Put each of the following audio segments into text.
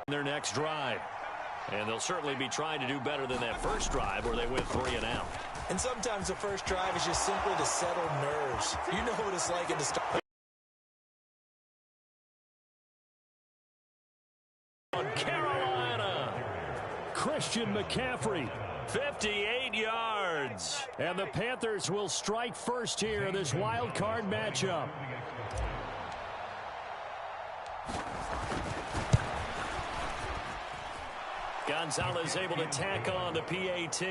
their next drive. And they'll certainly be trying to do better than that first drive where they went 3 and out. And sometimes the first drive is just simply to settle nerves. You know what it's like at the start. On Carolina, Christian McCaffrey. 58 yards. And the Panthers will strike first here in this wild card matchup. Gonzalez able to tack on the PAT,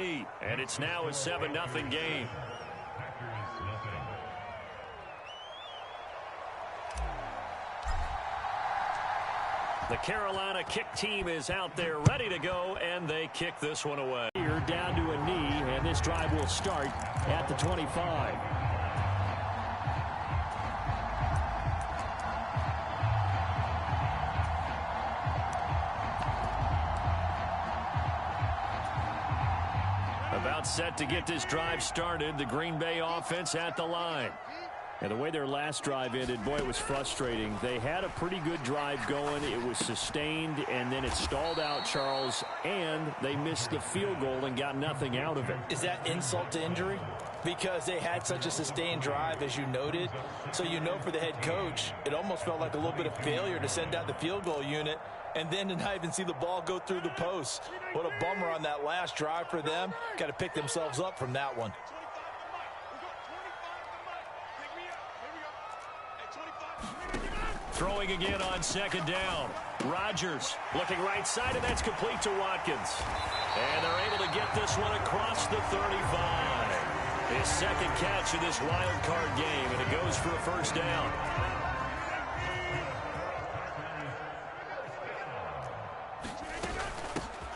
and it's now a 7-0 game. The Carolina kick team is out there ready to go, and they kick this one away. Here down to a knee, and this drive will start at the 25. About set to get this drive started, the Green Bay offense at the line. And the way their last drive ended, boy, it was frustrating. They had a pretty good drive going. It was sustained, and then it stalled out, Charles, and they missed the field goal and got nothing out of it. Is that insult to injury? Because they had such a sustained drive, as you noted. So you know for the head coach, it almost felt like a little bit of failure to send out the field goal unit and then to not even see the ball go through the post. What a bummer on that last drive for them. Got to pick themselves up from that one. Throwing again on second down. Rodgers looking right side, and that's complete to Watkins. And they're able to get this one across the 35. His second catch in this wild card game, and it goes for a first down.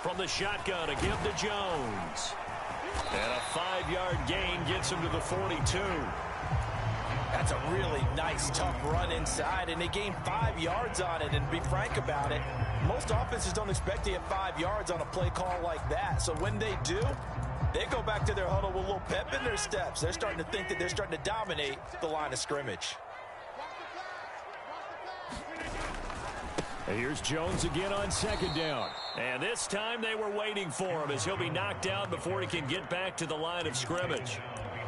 From the shotgun, a give to Jones. And a 5-yard gain gets him to the 42. That's a really nice, tough run inside, and they gained 5 yards on it. And to be frank about it, most offenses don't expect to get 5 yards on a play call like that. So when they do, they go back to their huddle with a little pep in their steps. They're starting to think that they're starting to dominate the line of scrimmage. And here's Jones again on second down. And this time they were waiting for him as he'll be knocked down before he can get back to the line of scrimmage.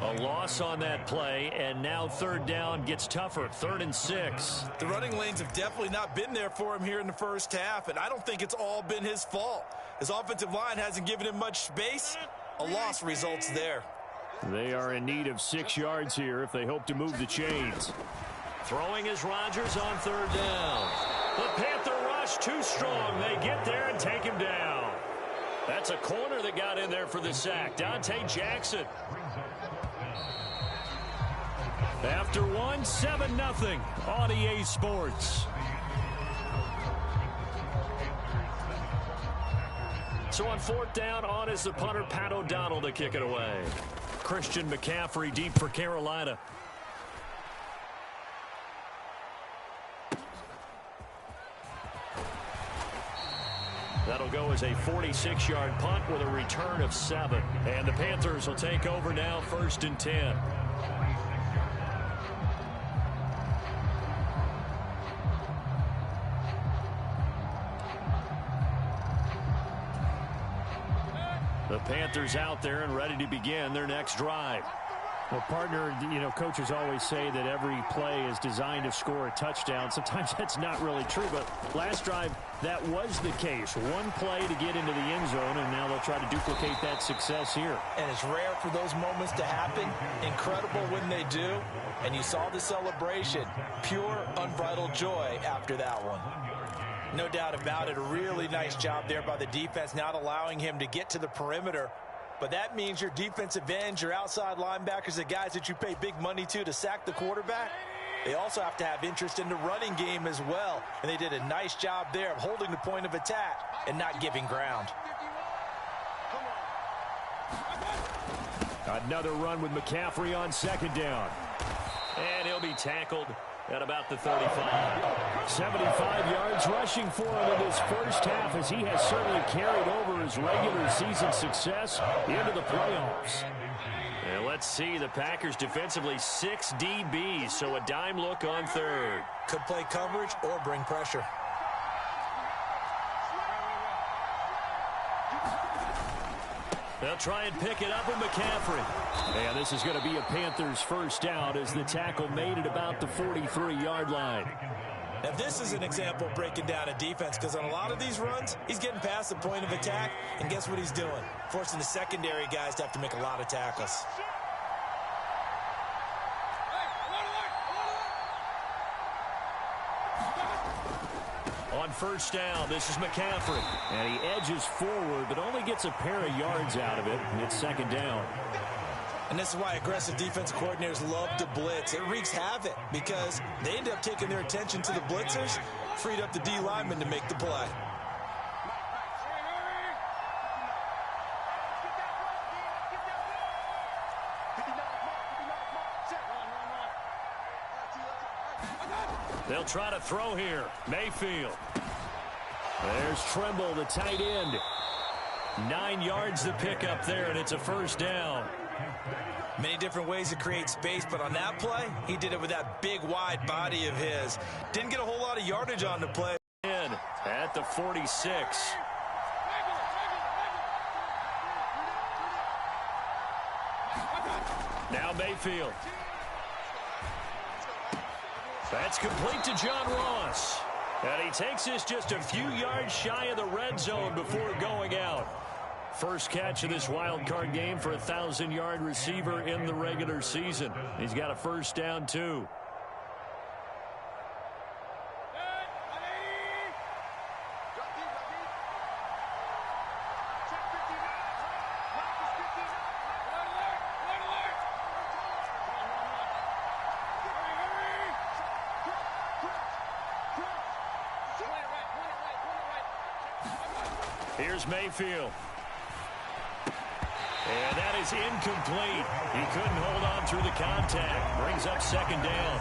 A loss on that play, and now third down gets tougher. 3rd and 6. The running lanes have definitely not been there for him here in the first half, and I don't think it's all been his fault. His offensive line hasn't given him much space. A loss results there. They are in need of 6 yards here if they hope to move the chains. Throwing is Rodgers on 3rd down. The Panther rush too strong. They get there and take him down. That's a corner that got in there for the sack. Dante Jackson. After one, 7-0 on EA Sports. So on 4th down, on is the punter, Pat O'Donnell, to kick it away. Christian McCaffrey deep for Carolina. That'll go as a 46-yard punt with a return of 7. And the Panthers will take over now, 1st and 10. The Panthers out there and ready to begin their next drive. Well, partner, you know, coaches always say that every play is designed to score a touchdown. Sometimes that's not really true, but last drive, that was the case. One play to get into the end zone, and now they'll try to duplicate that success here. And it's rare for those moments to happen. Incredible when they do. And you saw the celebration. Pure, unbridled joy after that one. No doubt about it. A really nice job there by the defense, not allowing him to get to the perimeter. But that means your defensive ends, your outside linebackers, the guys that you pay big money to sack the quarterback, they also have to have interest in the running game as well. And they did a nice job there of holding the point of attack and not giving ground. Another run with McCaffrey on 2nd down. And he'll be tackled at about the 35. 75 yards rushing for him in this first half, as he has certainly carried over his regular season success into the playoffs. And let's see, the Packers defensively 6 DBs, so a dime look on 3rd. Could play coverage or bring pressure. They'll try and pick it up with McCaffrey. And this is going to be a Panthers first down as the tackle made at about the 43-yard line. Now, this is an example of breaking down a defense because on a lot of these runs, he's getting past the point of attack, and guess what he's doing? Forcing the secondary guys to have to make a lot of tackles. On first down, this is McCaffrey. And he edges forward, but only gets a pair of yards out of it. And it's second down. And this is why aggressive defensive coordinators love to blitz. It wreaks havoc because they end up taking their attention to the blitzers, freed up the D lineman to make the play. They'll try to throw here. Mayfield. There's Tremble, the tight end. 9 yards to pick up there, and it's a first down. Many different ways to create space, but on that play, he did it with that big, wide body of his. Didn't get a whole lot of yardage on the play. In at the 46. Now Mayfield. That's complete to John Ross. And he takes this just a few yards shy of the red zone before going out. First catch of this wild card game for a 1,000-yard receiver in the regular season. He's got a first down, too. Here's Mayfield. And that is incomplete. He couldn't hold on through the contact. Brings up second down.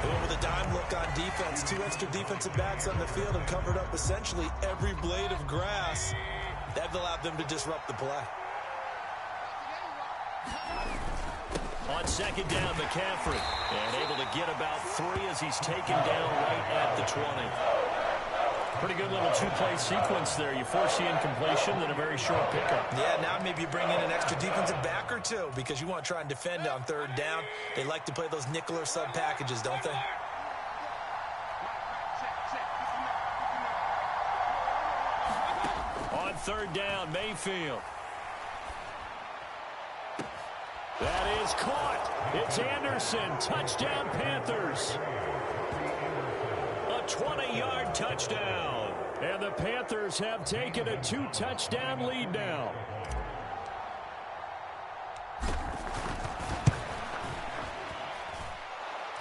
They went with a dime look on defense. 2 extra defensive backs on the field have covered up essentially every blade of grass. That allowed them to disrupt the play. On second down, McCaffrey. And able to get about 3 as he's taken down right at the 20. Pretty good little two-play sequence there. You force the incompletion, then a very short pickup. Yeah, now maybe you bring in an extra defensive back or two because you want to try and defend on third down. They like to play those nickel or sub packages, don't they? On third down, Mayfield. That is caught. It's Anderson. Touchdown, Panthers. A 20-yard touchdown. And the Panthers have taken a 2-touchdown lead now.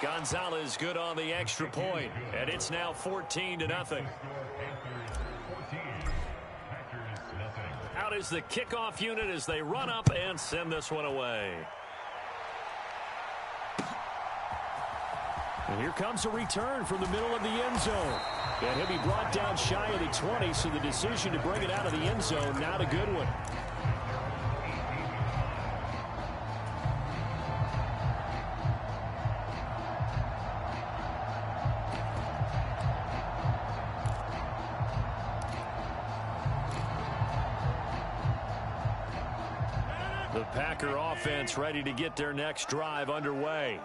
Gonzalez good on the extra point, and it's now 14-0. Out is the kickoff unit as they run up and send this one away. And here comes a return from the middle of the end zone. And he'll be brought down shy of the 20, so the decision to bring it out of the end zone, not a good one. The Packer offense ready to get their next drive underway.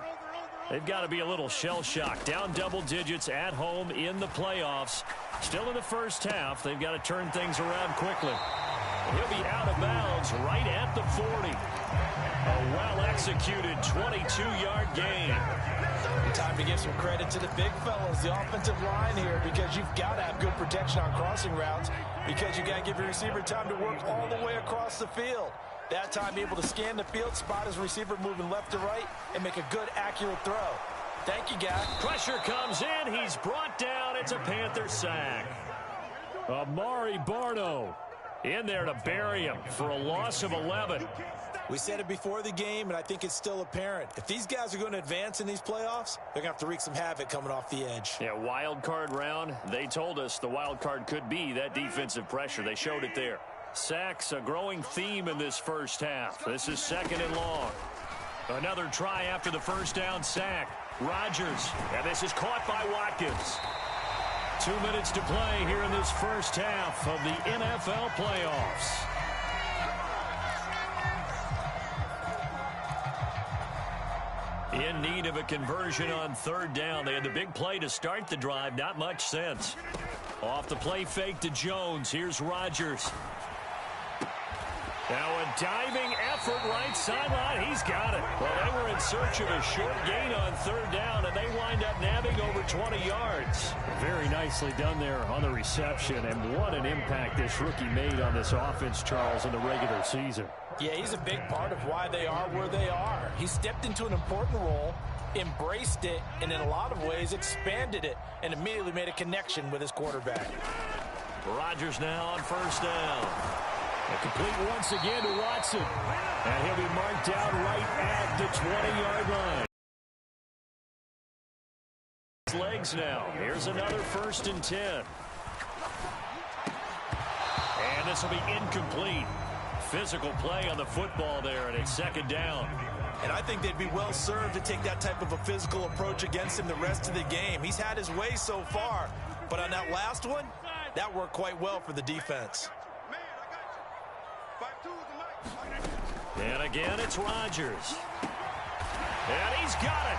They've got to be a little shell-shocked. Down double digits at home in the playoffs. Still in the first half. They've got to turn things around quickly. And he'll be out of bounds right at the 40. A well-executed 22-yard gain. Time to give some credit to the big fellas, the offensive line here, because you've got to have good protection on crossing routes because you got to give your receiver time to work all the way across the field. That time, able to scan the field, spot his receiver moving left to right, and make a good, accurate throw. Thank you, guy. Pressure comes in. He's brought down. It's a Panther sack. Amari Barno in there to bury him for a loss of 11. We said it before the game, and I think it's still apparent. If these guys are going to advance in these playoffs, they're going to have to wreak some havoc coming off the edge. Yeah, wild card round. They told us the wild card could be that defensive pressure. They showed it there. Sacks, a growing theme in this first half. This is second and long. Another try after the first down sack. Rodgers, and this is caught by Watkins. 2 minutes to play here in this first half of the NFL playoffs. need of a conversion on third down. They had the big play to start the drive. Not much sense. Off the play fake to Jones. Here's Rodgers. Now a diving effort right sideline. He's got it. Well, they were in search of a short gain on third down, and they wind up nabbing over 20 yards. Very nicely done there on the reception, and what an impact this rookie made on this offense, Charles, in the regular season. Yeah, he's a big part of why they are where they are. He stepped into an important role, embraced it, and in a lot of ways expanded it, and immediately made a connection with his quarterback. Rodgers now on first down. A complete once again to Watson. And he'll be marked down right at the 20-yard line. His legs now. Here's another 1st and 10. And this will be incomplete. Physical play on the football there, and it's 2nd down. And I think they'd be well served to take that type of a physical approach against him the rest of the game. He's had his way so far, but on that last one, that worked quite well for the defense. And again, it's Rodgers. And he's got it.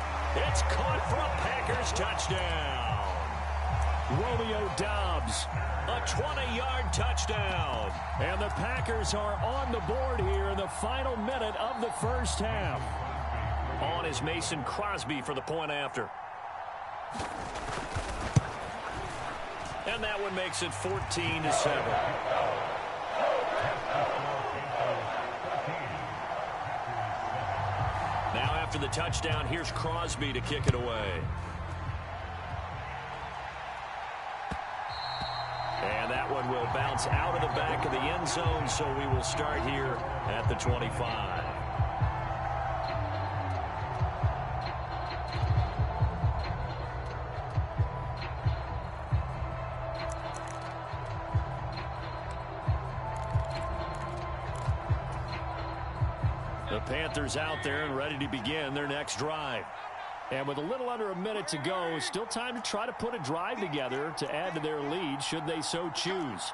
It's caught for a Packers touchdown. Romeo Doubs. A 20-yard touchdown. And the Packers are on the board here in the final minute of the first half. On is Mason Crosby for the point after. And that one makes it 14-7. Now after the touchdown, here's Crosby to kick it away. And that one will bounce out of the back of the end zone, so we will start here at the 25. The Panthers out there and ready to begin their next drive. And with a little under a minute to go, still time to try to put a drive together to add to their lead should they so choose.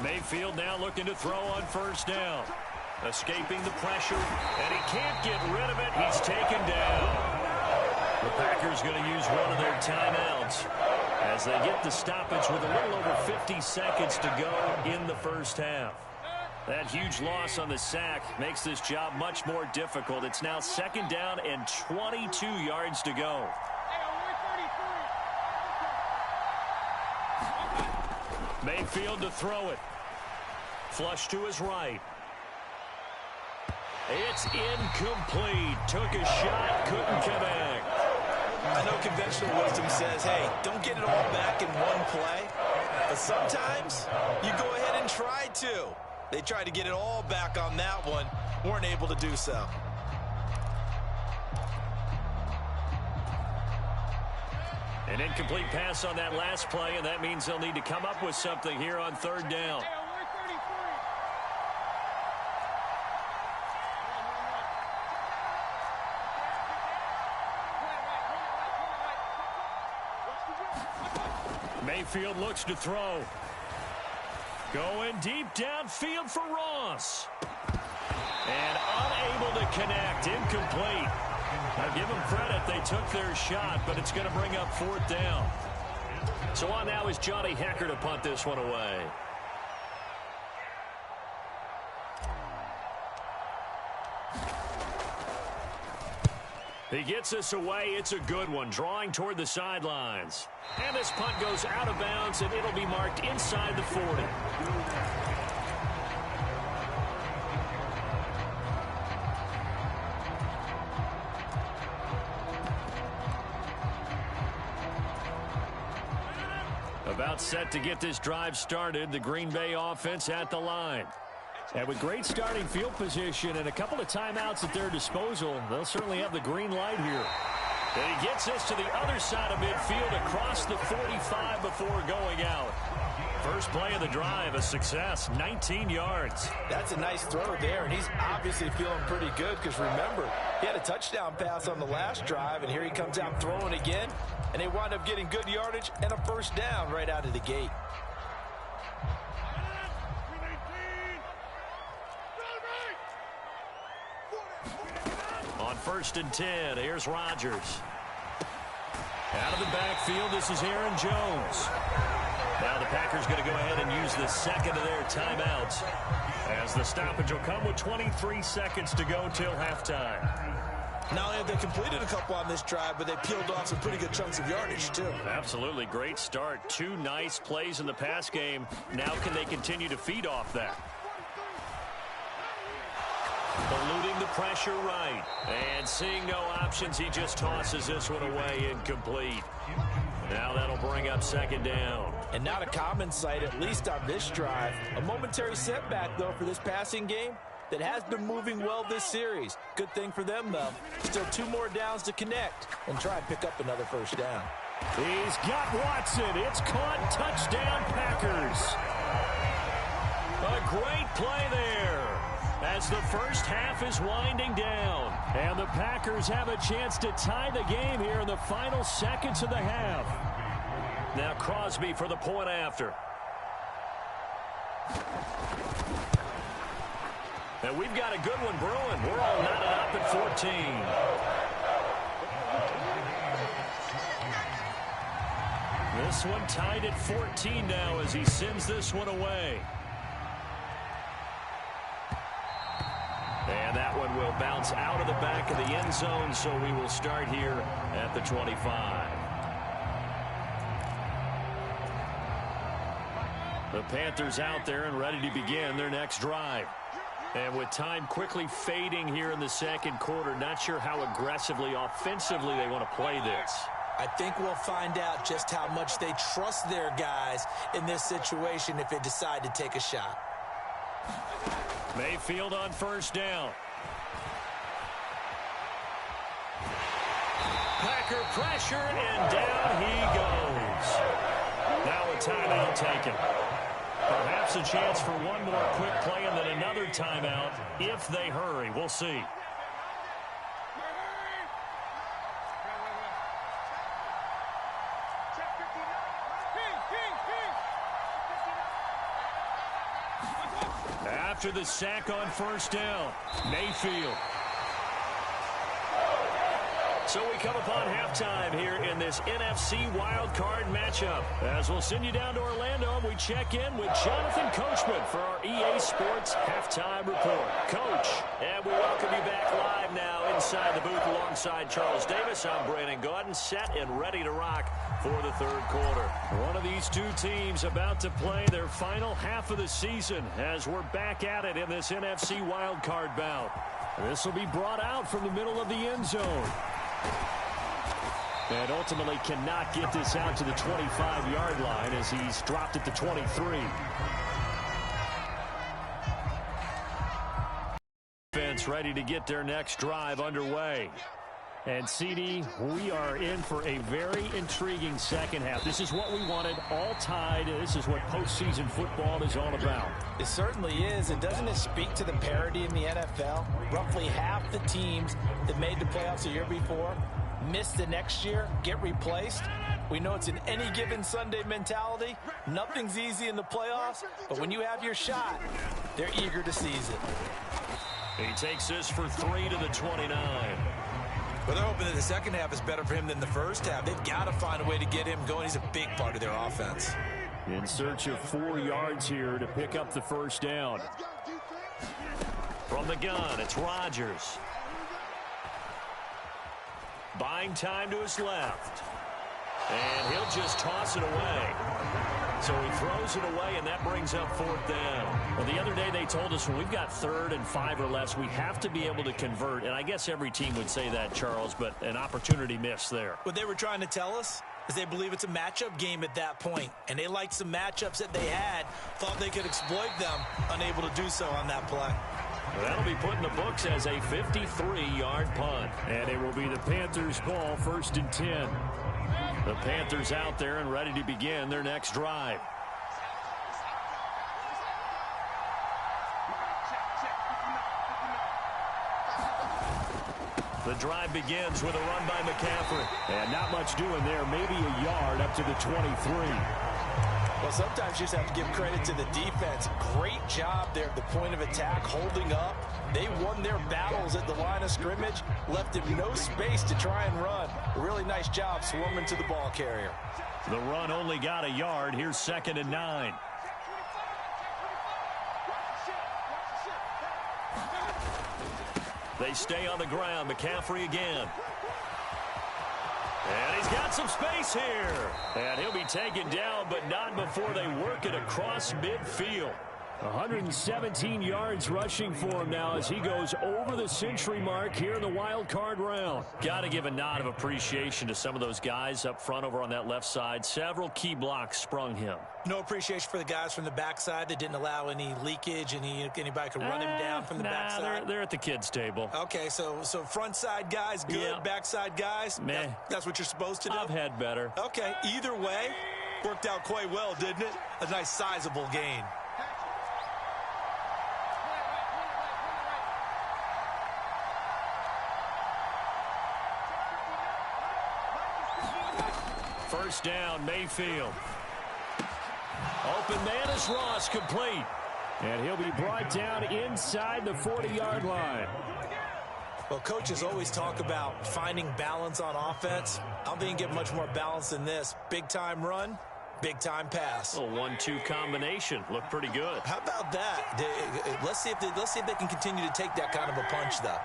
Mayfield now looking to throw on first down. Escaping the pressure, and he can't get rid of it. He's taken down. The Packers going to use one of their timeouts as they get the stoppage with a little over 50 seconds to go in the first half. That huge loss on the sack makes this job much more difficult. It's now 2nd down and 22 yards to go. Mayfield to throw it. Flush to his right. It's incomplete. Took a shot, couldn't connect. I know conventional wisdom says, hey, don't get it all back in one play. But sometimes you go ahead and try to. They tried to get it all back on that one. Weren't able to do so. An incomplete pass on that last play, and that means they'll need to come up with something here on 3rd down. Mayfield looks to throw. Going deep downfield for Ross. And unable to connect. Incomplete. Now give them credit. They took their shot, but it's going to bring up 4th down. So on now is Johnny Hecker to punt this one away. He gets us away. It's a good one. Drawing toward the sidelines. And this punt goes out of bounds, and it'll be marked inside the 40. About set to get this drive started. The Green Bay offense at the line. And with great starting field position and a couple of timeouts at their disposal, they'll certainly have the green light here. And he gets us to the other side of midfield across the 45 before going out. First play of the drive, a success, 19 yards. That's a nice throw there, and he's obviously feeling pretty good because, remember, he had a touchdown pass on the last drive, and here he comes out throwing again, and they wind up getting good yardage and a first down right out of the gate. On 1st and 10, here's Rodgers. Out of the backfield, this is Aaron Jones. Now the Packers going to go ahead and use the second of their timeouts, as the stoppage will come with 23 seconds to go till halftime. Not only have they completed a couple on this drive, but they peeled off some pretty good chunks of yardage, too. Absolutely. Great start. 2 nice plays in the pass game. Now can they continue to feed off that? Eluding the pressure right. And seeing no options, he just tosses this one away incomplete. Now that'll bring up 2nd down. And not a common sight, at least on this drive. A momentary setback, though, for this passing game that has been moving well this series. Good thing for them, though. Still 2 more downs to connect and try and pick up another first down. He's got Watson. It's caught. Touchdown, Packers. A great play there as the first half is winding down. And the Packers have a chance to tie the game here in the final seconds of the half. Now Crosby for the point after. And we've got a good one brewing. We're all knotted up at 14. This one tied at 14 now as he sends this one away. And that one will bounce out of the back of the end zone, so we will start here at the 25. The Panthers out there and ready to begin their next drive. And with time quickly fading here in the second quarter, not sure how aggressively, offensively they want to play this. I think we'll find out just how much they trust their guys in this situation if they decide to take a shot. Mayfield on 1st down. Packer pressure, and down he goes. Now a timeout taken. Perhaps a chance for one more quick play and then another timeout if they hurry. We'll see. After the sack on 1st down, Mayfield. So we come upon halftime here in this NFC wildcard matchup. As we'll send you down to Orlando, we check in with Jonathan Coachman for our EA Sports Halftime Report. Coach, and we welcome you back live now inside the booth alongside Charles Davis. I'm Brandon Gaudin, set and ready to rock for the 3rd quarter. One of these 2 teams about to play their final half of the season as we're back at it in this NFC wildcard bout. This will be brought out from the middle of the end zone. And ultimately cannot get this out to the 25-yard line as he's dropped at the 23. Defense ready to get their next drive underway. And, CD, we are in for a very intriguing second half. This is what we wanted, all tied. This is what postseason football is all about. It certainly is. And doesn't it speak to the parity in the NFL? Roughly half the teams that made the playoffs the year before miss the next year, get replaced. We know it's an any given Sunday mentality. Nothing's easy in the playoffs, but when you have your shot, they're eager to seize it. He takes this for 3 to the 29. Well, they're hoping that the second half is better for him than the first half. They've got to find a way to get him going. He's a big part of their offense. In search of 4 yards here to pick up the first down. From the gun, it's Rodgers. Buying time to his left. And he'll just toss it away. So he throws it away, and that brings up 4th down. Well, the other day they told us when we've got 3rd and 5 or less, we have to be able to convert. And I guess every team would say that, Charles, but an opportunity missed there. What they were trying to tell us is they believe it's a matchup game at that point. And they liked some matchups that they had, thought they could exploit them, unable to do so on that play. Well, that'll be put in the books as a 53-yard punt. And it will be the Panthers' ball, 1st and 10. The Panthers out there and ready to begin their next drive. The drive begins with a run by McCaffrey. And not much doing there. Maybe a yard up to the 23. Well, sometimes you just have to give credit to the defense. Great job there at the point of attack, holding up. They won their battles at the line of scrimmage, left him no space to try and run. A really nice job swarming to the ball carrier. The run only got a yard. Here's 2nd and 9. They stay on the ground. McCaffrey again. And he's got some space here. And he'll be taken down, but not before they work it across midfield. 117 yards rushing for him now as he goes over the century mark here in the wild card round. Got to give a nod of appreciation to some of those guys up front over on that left side. Several key blocks sprung him. No appreciation for the guys from the backside that didn't allow any leakage, and anybody could run him down from the backside. They're at the kids' table. Okay, so front side guys good, yeah. Backside guys, meh. That's what you're supposed to do? I've had better. Okay, either way, worked out quite well, didn't it? A nice sizable gain. First down, Mayfield. Open man is Ross, complete. And he'll be brought down inside the 40-yard line. Well, coaches always talk about finding balance on offense. I don't think you can get much more balance than this. Big-time run, big-time pass. A 1-2 combination. Looked pretty good. How about that? Let's see if they can continue to take that kind of a punch, though.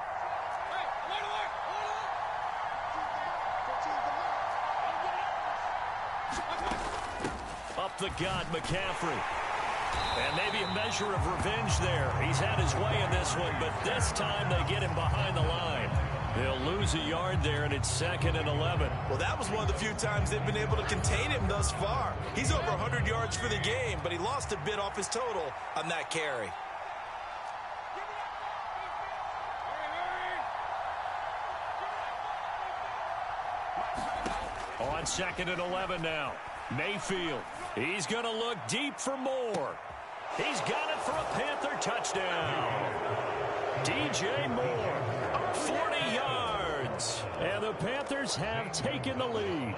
Up the gut, McCaffrey. And maybe a measure of revenge there. He's had his way in this one, but this time they get him behind the line. They'll lose a yard there, and it's 2nd and 11. Well, that was one of the few times they've been able to contain him thus far. He's over 100 yards for the game, but he lost a bit off his total on that carry. On 2nd and 11 now. Mayfield. He's going to look deep for more. He's got it for a Panther touchdown. DJ Moore, 40 yards. And the Panthers have taken the lead.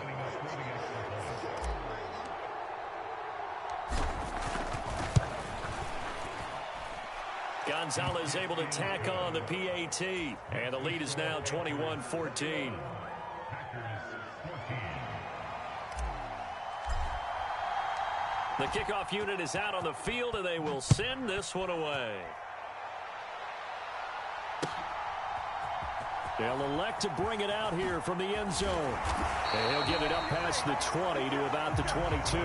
Gonzalez able to tack on the PAT. And the lead is now 21-14. The kickoff unit is out on the field, and they will send this one away. They'll elect to bring it out here from the end zone. And he'll get it up past the 20 to about the 22.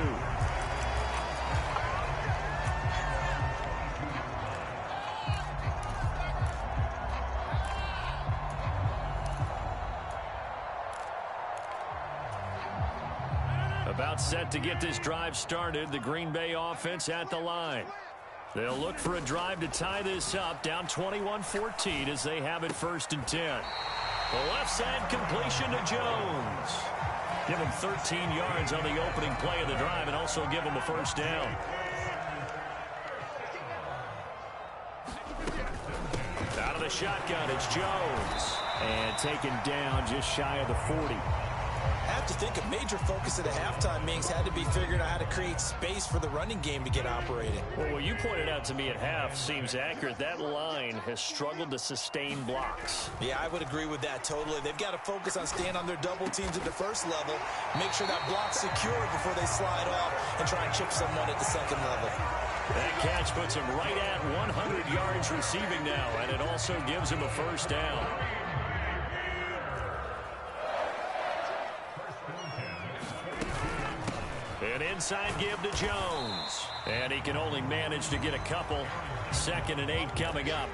About set to get this drive started. The Green Bay offense at the line. They'll look for a drive to tie this up, down 21-14 as they have it 1st and 10. The left side completion to Jones. Give him 13 yards on the opening play of the drive and also give him a 1st down. Out of the shotgun, it's Jones. And taken down just shy of the 40. I have to think a major focus of the halftime meetings had to be figuring out how to create space for the running game to get operating. Well, what you pointed out to me at half seems accurate. That line has struggled to sustain blocks. Yeah, I would agree with that totally. They've got to focus on staying on their double teams at the first level, make sure that block's secured before they slide off and try and chip someone at the second level. That catch puts him right at 100 yards receiving now, and it also gives him a 1st down. An inside give to Jones. And he can only manage to get a couple. 2nd and 8 coming up.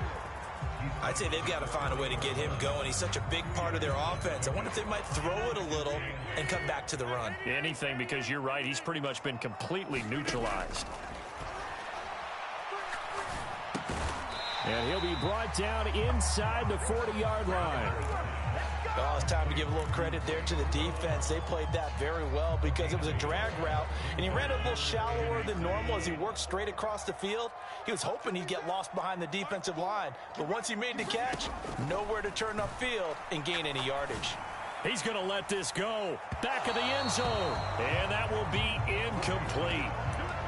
I'd say they've got to find a way to get him going. He's such a big part of their offense. I wonder if they might throw it a little and come back to the run. Anything, because you're right. He's pretty much been completely neutralized. And he'll be brought down inside the 40-yard line. Oh, it's time to give a little credit there to the defense. They played that very well because it was a drag route, and he ran a little shallower than normal as he worked straight across the field. He was hoping he'd get lost behind the defensive line, but once he made the catch, nowhere to turn upfield and gain any yardage. He's going to let this go. Back of the end zone, and that will be incomplete.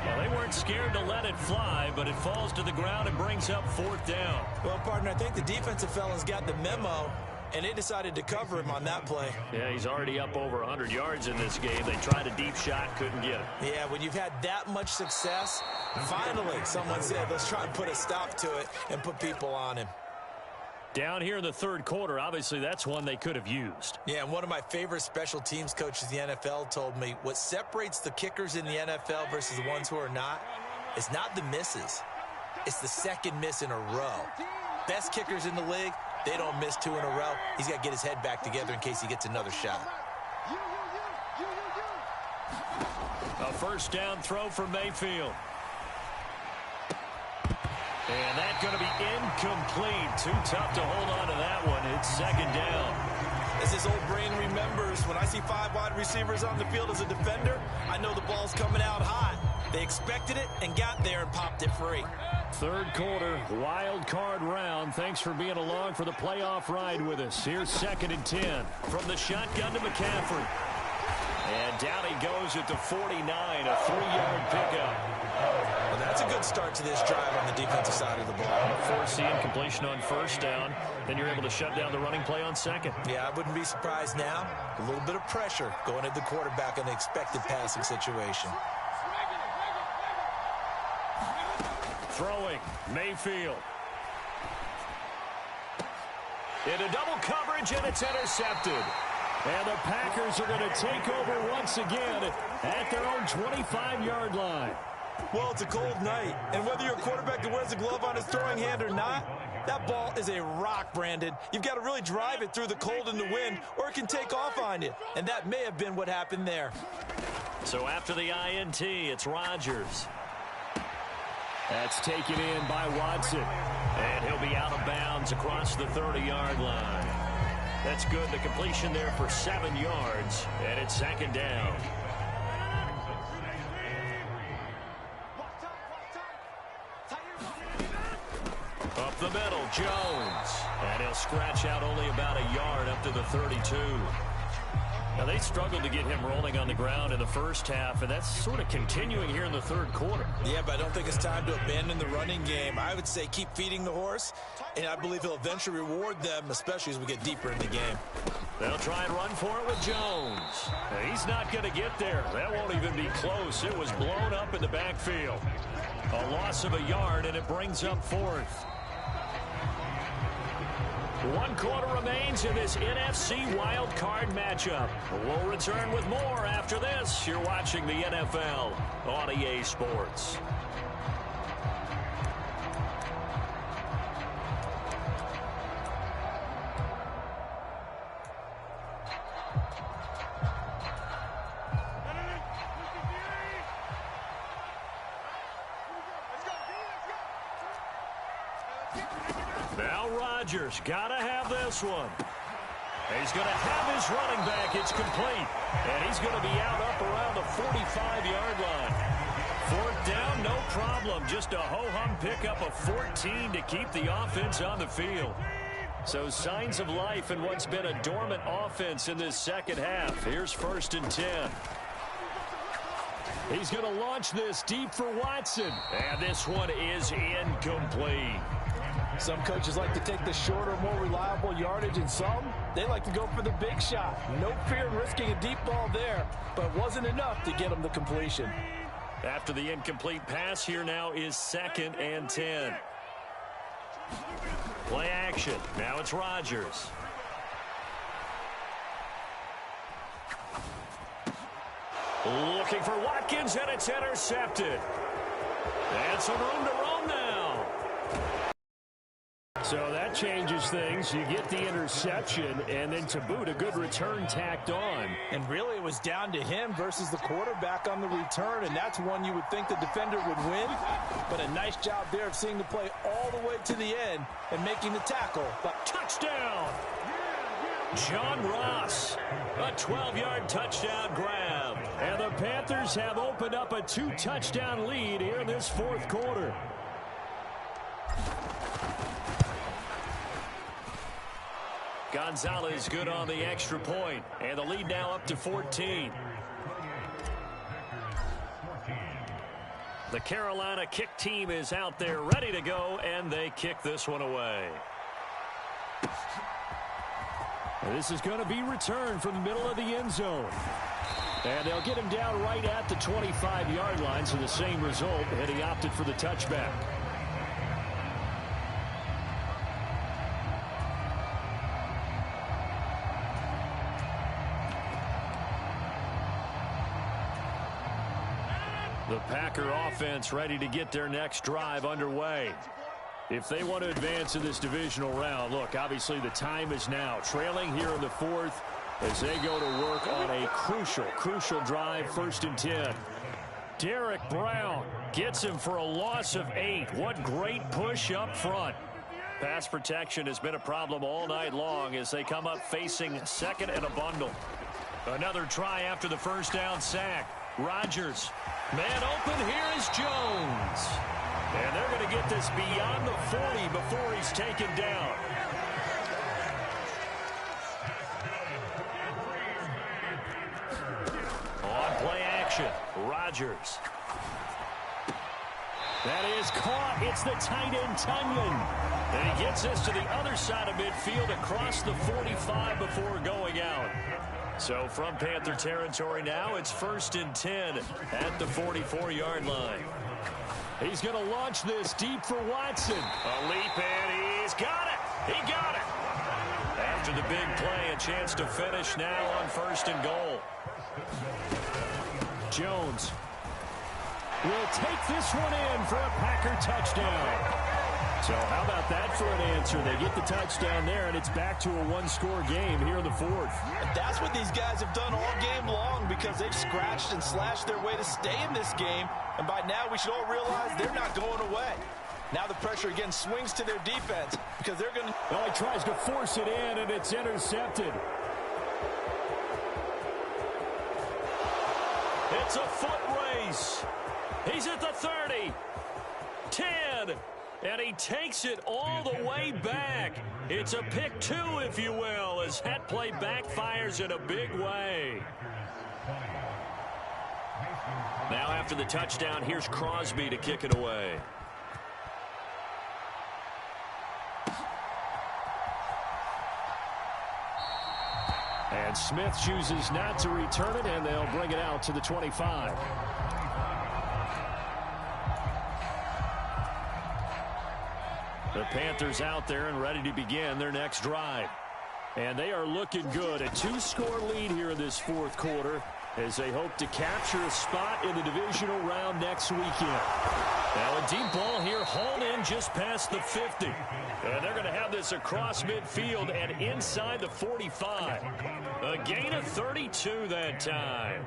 Well, they weren't scared to let it fly, but it falls to the ground and brings up fourth down. Well, partner, I think the defensive fellas got the memo, and they decided to cover him on that play. Yeah, he's already up over 100 yards in this game. They tried a deep shot, couldn't get it. Yeah, when you've had that much success, finally someone said, let's try and put a stop to it and put people on him. Down here in the third quarter, obviously that's one they could have used. Yeah, and one of my favorite special teams coaches in the NFL told me what separates the kickers in the NFL versus the ones who are not is not the misses. It's the second miss in a row. Best kickers in the league, they don't miss two in a row. He's got to get his head back together in case he gets another shot. A first down throw for Mayfield. And that's going to be incomplete. Too tough to hold on to that one. It's second down. As his old brain remembers, when I see 5 wide receivers on the field as a defender, I know the ball's coming out hot. They expected it and got there and popped it free. Third quarter, wild card round. Thanks for being along for the playoff ride with us. Here's 2nd and 10. From the shotgun to McCaffrey. And down he goes at the 49, a 3-yard pickup. Well, that's a good start to this drive on the defensive side of the ball. Force the incompletion on first down. Then you're able to shut down the running play on second. Yeah, I wouldn't be surprised now. A little bit of pressure going at the quarterback in the expected passing situation. Throwing, Mayfield. Into double coverage, and it's intercepted. And the Packers are going to take over once again at their own 25-yard line. Well, it's a cold night, and whether you're a quarterback that wears a glove on his throwing hand or not, that ball is a rock, Brandon. You've got to really drive it through the cold and the wind, or it can take off on you. And that may have been what happened there. So after the INT, it's Rodgers. That's taken in by Watson. And he'll be out of bounds across the 30-yard line. That's good. The completion there for 7 yards, and it's second down. Up the middle, Jones. And he'll scratch out only about a yard up to the 32. Now, they struggled to get him rolling on the ground in the first half, and that's sort of continuing here in the third quarter. Yeah, but I don't think it's time to abandon the running game. I would say keep feeding the horse, and I believe he'll eventually reward them, especially as we get deeper in the game. They'll try and run for it with Jones. Now, he's not going to get there. That won't even be close. It was blown up in the backfield. A loss of a yard, and it brings up fourth. 1 quarter remains in this NFC wild card matchup. We'll return with more after this. You're watching the NFL on EA Sports. Now Rodgers got to have this one. He's going to have his running back. It's complete. And he's going to be out up around the 45-yard line. Fourth down, no problem. Just a ho-hum pickup of 14 to keep the offense on the field. So signs of life in what's been a dormant offense in this second half. Here's 1st and 10. He's going to launch this deep for Watson. And this one is incomplete. Some coaches like to take the shorter, more reliable yardage, and some, they like to go for the big shot. No fear in risking a deep ball there, but it wasn't enough to get them the completion. After the incomplete pass, here now is 2nd and 10. Play action. Now it's Rodgers. Looking for Watkins, and it's intercepted. And some room to roam now. So that changes things. You get the interception, and then to boot, a good return tacked on. And really, it was down to him versus the quarterback on the return, and that's one you would think the defender would win. But a nice job there of seeing the play all the way to the end and making the tackle. But touchdown! John Ross, a 12-yard touchdown grab. And the Panthers have opened up a 2-touchdown lead here in this fourth quarter. Gonzalez good on the extra point, and the lead now up to 14. The Carolina kick team is out there ready to go, and they kick this one away. This is going to be returned from the middle of the end zone. And they'll get him down right at the 25-yard line, so the same result, and he opted for the touchback. The Packer offense ready to get their next drive underway. If they want to advance in this divisional round, look, obviously the time is now. Trailing here in the fourth as they go to work on a crucial drive, 1st and 10. Derek Brown gets him for a loss of 8. What great push up front. Pass protection has been a problem all night long as they come up facing 2nd and a bundle. Another try after the first down sack. Rodgers, man open, here is Jones. And they're going to get this beyond the 40 before he's taken down. On play action, Rodgers. That is caught. It's the tight end, Tunyon. And he gets this to the other side of midfield across the 45 before going out. So from Panther territory now, it's 1st and 10 at the 44-yard line. He's going to launch this deep for Watson. A leap, and he's got it. He got it. After the big play, a chance to finish now on 1st and goal. Jones will take this one in for a Packer touchdown. So how about that for an answer? They get the touchdown there, and it's back to a one-score game here in the fourth. And that's what these guys have done all game long because they've scratched and slashed their way to stay in this game. And by now, we should all realize they're not going away. Now the pressure again swings to their defense because they're going to... Well, he tries to force it in, and it's intercepted. It's a foot race. He's at the 30, 10, and he takes it all the way back. It's a pick 2, if you will, as that play backfires in a big way. Now after the touchdown, here's Crosby to kick it away. And Smith chooses not to return it, and they'll bring it out to the 25. The Panthers out there and ready to begin their next drive. And they are looking good. A 2-score lead here in this fourth quarter as they hope to capture a spot in the divisional round next weekend. Now a deep ball here hauled in just past the 50. And they're going to have this across midfield and inside the 45. A gain of 32 that time.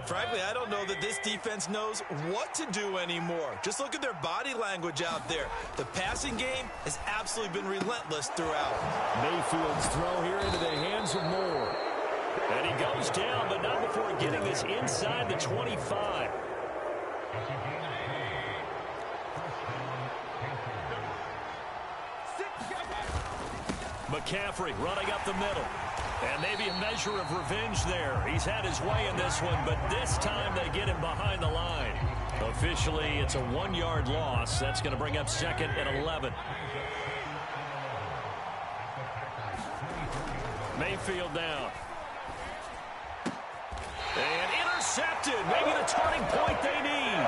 Frankly, I don't know that this defense knows what to do anymore. Just look at their body language out there. The passing game has absolutely been relentless throughout. Mayfield's throw here into the hands of Moore. And he goes down, but not before getting this inside the 25. McCaffrey running up the middle. And maybe a measure of revenge there. He's had his way in this one, but this time they get him behind the line. Officially, it's a 1-yard loss. That's going to bring up 2nd and 11. Mayfield down. And intercepted. Maybe the turning point they need.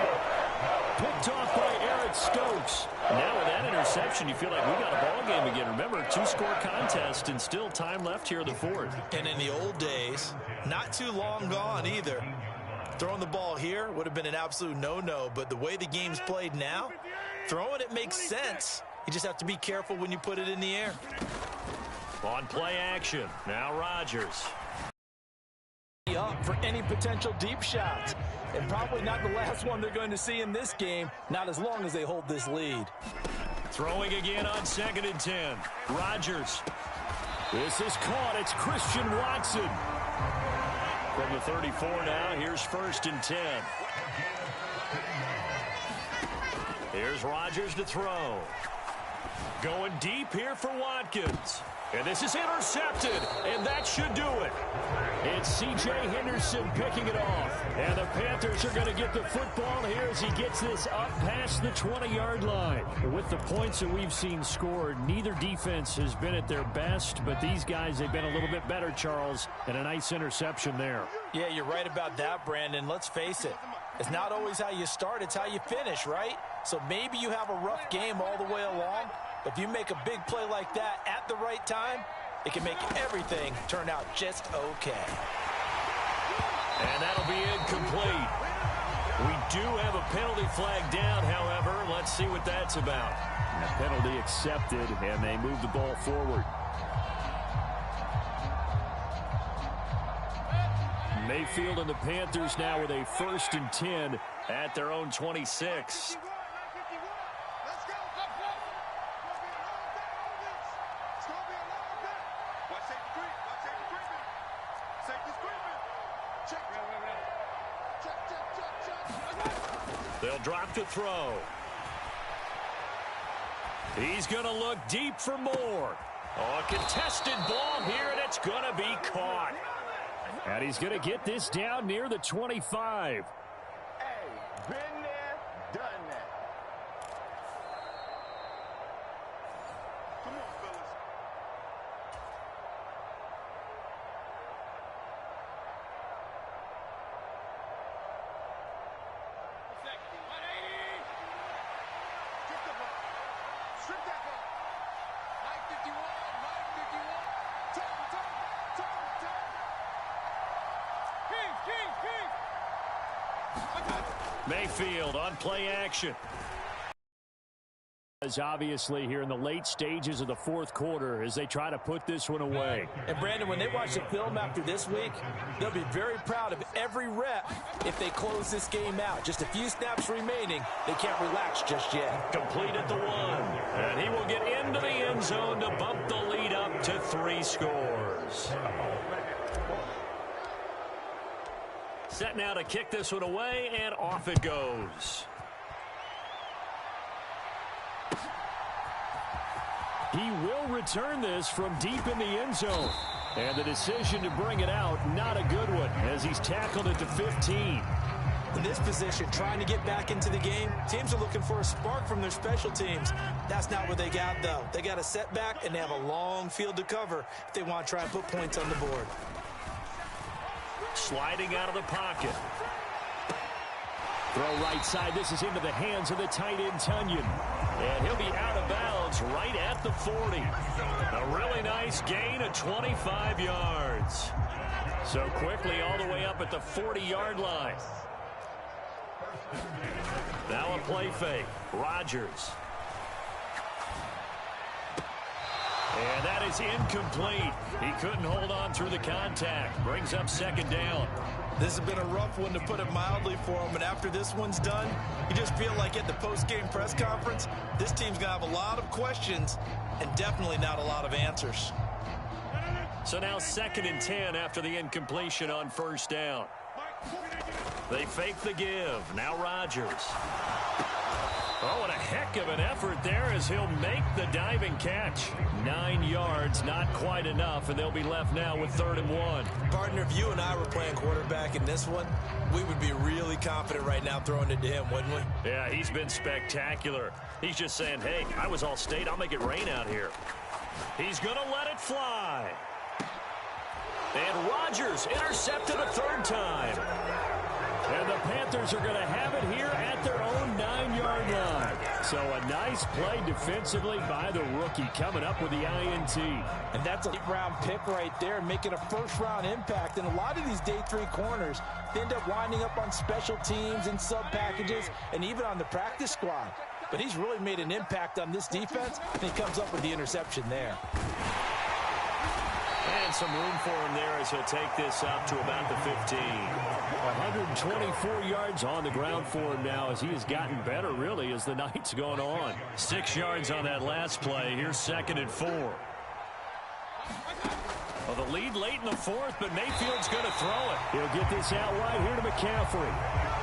Picked off by Eric Stokes. Now with that interception, you feel like we got a ball game again. Remember, 2-score contest and still time left here in the fourth. And in the old days, not too long gone either. Throwing the ball here would have been an absolute no-no, but the way the game's played now, throwing it makes sense. You just have to be careful when you put it in the air. On play action, now Rodgers. Up for any potential deep shots. And probably not the last one they're going to see in this game, not as long as they hold this lead. Throwing again on 2nd and 10. Rodgers. This is caught. It's Christian Watson. From the 34 now, here's 1st and 10. Here's Rodgers to throw. Going deep here for Watkins. And this is intercepted, and that should do it. It's C.J. Henderson picking it off. And the Panthers are going to get the football here as he gets this up past the 20-yard line. With the points that we've seen scored, neither defense has been at their best, but these guys, they've been a little bit better, Charles, and a nice interception there. Yeah, you're right about that, Brandon. Let's face it. It's not always how you start, it's how you finish, right? So maybe you have a rough game all the way along. If you make a big play like that at the right time, it can make everything turn out just okay. And that'll be incomplete. We do have a penalty flag down, however. Let's see what that's about. And the penalty accepted, and they move the ball forward. Mayfield and the Panthers now with a 1st and 10 at their own 26. They'll drop to throw. He's going to look deep for more. Oh, a contested ball here, and it's going to be caught. And he's going to get this down near the 25. Hey, been there, done that. Come on, fellas. Mayfield on play action. As obviously here in the late stages of the 4th quarter as they try to put this one away. And Brandon, when they watch the film after this week, they'll be very proud of every rep if they close this game out. Just a few snaps remaining. They can't relax just yet. Complete at the 1. And he will get into the end zone to bump the lead up to 3 scores. Set now to kick this one away, and off it goes. He will return this from deep in the end zone. And the decision to bring it out, not a good one, as he's tackled at the 15. In this position, trying to get back into the game, teams are looking for a spark from their special teams. That's not what they got, though. They got a setback, and they have a long field to cover if they want to try and put points on the board. Sliding out of the pocket. Throw right side. This is into the hands of the tight end, Tunyon. And he'll be out of bounds right at the 40. A really nice gain of 25 yards. So quickly all the way up at the 40-yard line. Now a play fake. Rodgers. And that is incomplete. He couldn't hold on through the contact. Brings up 2nd down. This has been a rough one, to put it mildly, for him. And after this one's done, you just feel like at the post-game press conference, this team's going to have a lot of questions and definitely not a lot of answers. So now 2nd and 10 after the incompletion on 1st down. They fake the give. Now Rodgers. Oh, and a heck of an effort there as he'll make the diving catch. 9 yards, not quite enough, and they'll be left now with 3rd and 1. Partner, if you and I were playing quarterback in this one, we would be really confident right now throwing it to him, wouldn't we? Yeah, he's been spectacular. He's just saying, hey, I was all state. I'll make it rain out here. He's going to let it fly. And Rodgers intercepted a 3rd time. And the Panthers are going to have it here at their own 9-yard line. So a nice play defensively by the rookie, coming up with the INT. And that's a late-round pick right there, making a first-round impact. And a lot of these day 3 corners, they end up winding up on special teams and sub-packages and even on the practice squad. But he's really made an impact on this defense, and he comes up with the interception there. And some room for him there as he'll take this up to about the 15. 124 yards on the ground for him now as he has gotten better, really, as the night's gone on. 6 yards on that last play. Here's 2nd and 4. Well, the lead late in the fourth, but Mayfield's going to throw it. He'll get this out right here to McCaffrey.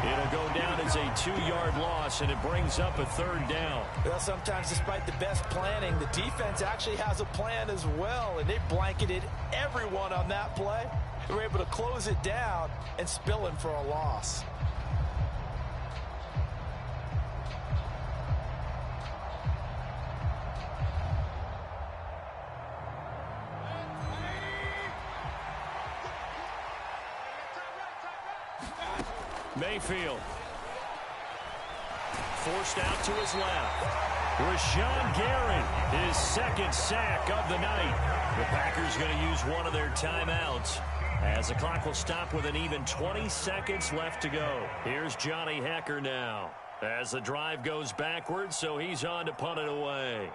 It'll go down as a 2-yard loss, and it brings up a third down. Well, sometimes despite the best planning, the defense actually has a plan as well, and they blanketed everyone on that play. They were able to close it down and spill in for a loss. Mayfield. Forced out to his left. Rashawn Gary, his second sack of the night. The Packers going to use one of their timeouts as the clock will stop with an even 20 seconds left to go. Here's Johnny Hekker now as the drive goes backwards, so he's on to punt it away.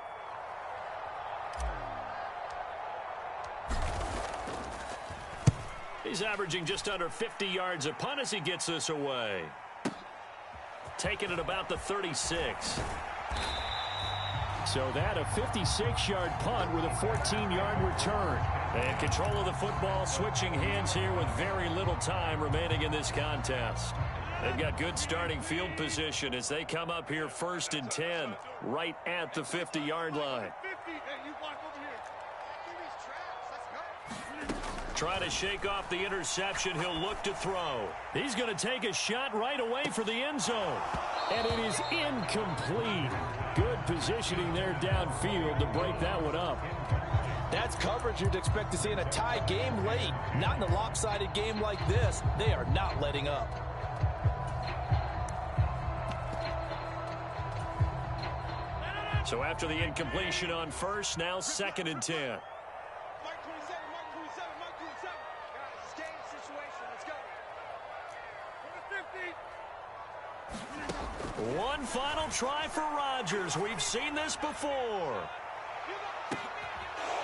He's averaging just under 50 yards a punt as he gets this away. Taking it about the 36. So that a 56-yard punt with a 14-yard return. And control of the football switching hands here with very little time remaining in this contest. They've got good starting field position as they come up here 1st and 10 right at the 50-yard line. Trying to shake off the interception. He'll look to throw. He's going to take a shot right away for the end zone. And it is incomplete. Good positioning there downfield to break that one up. That's coverage you'd expect to see in a tie game late. Not in a lopsided game like this. They are not letting up. So after the incompletion on first, now 2nd and 10. One final try for Rodgers. We've seen this before.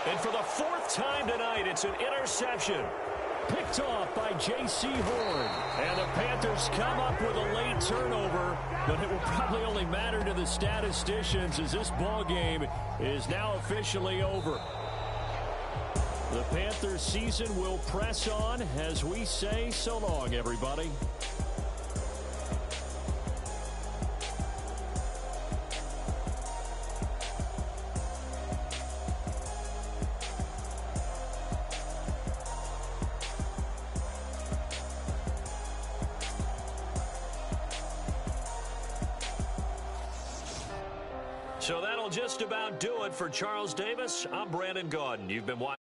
And for the 4th time tonight, it's an interception. Picked off by J.C. Horn. And the Panthers come up with a late turnover, but it will probably only matter to the statisticians as this ball game is now officially over. The Panthers season will press on as we say so long, everybody. So that'll just about do it for Charles Davis. I'm Brandon Gaudin. You've been watching.